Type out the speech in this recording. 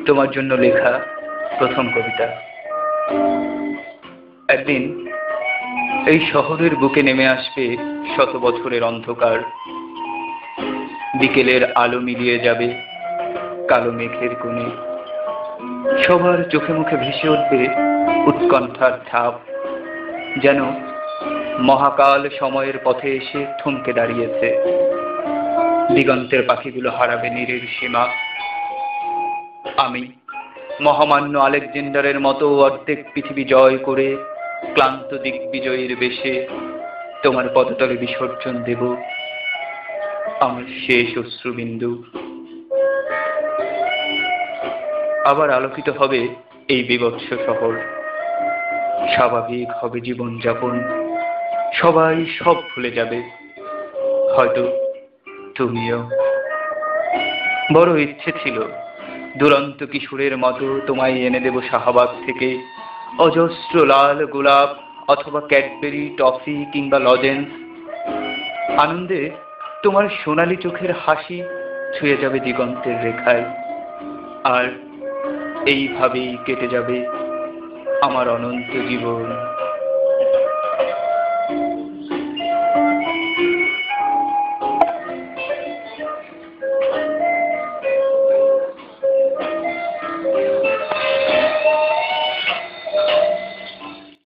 তোমার জন্য লেখা প্রথম কবিতা। একদিন এই শহরের বুকে নেমে আসবে শত বছরের অন্ধকার, বিকেলের আলো মিলিয়ে যাবে কালো মেঘের কোণে, সবার চোখে মুখে ভেসে উঠবে উৎকণ্ঠার ছাপ, যেন মহাকাল সময়ের পথে এসে থমকে দাঁড়িয়েছে। দিগন্তের পাখিগুলো হারাবে নীরের সীমা। আমি মহামান্য আলেকজান্ডারের মতো অর্ধেক পৃথিবী জয় করে ক্লান্ত দিগ্বিজয়ীর বেশে তোমার পদতলে বিসর্জন দেব আমার শেষ অশ্রুবিন্দু। আবার আলোকিত হবে এই বিভৎস শহর, স্বাভাবিক হবে জীবনযাপন, সবাই সব ভুলে যাবে, হয়তো তুমিও। বড় ইচ্ছে ছিল দুরন্ত কিশোরের মতো তোমায় এনে দেব শাহবাগ থেকে অজস্র লাল গোলাপ অথবা ক্যাডবেরি টফি কিংবা লজেন্স। আনন্দে তোমার সোনালী চোখের হাসি ছুঁয়ে যাবে দিগন্তের রেখায়, আর এইভাবেই কেটে যাবে আমার অনন্ত জীবন।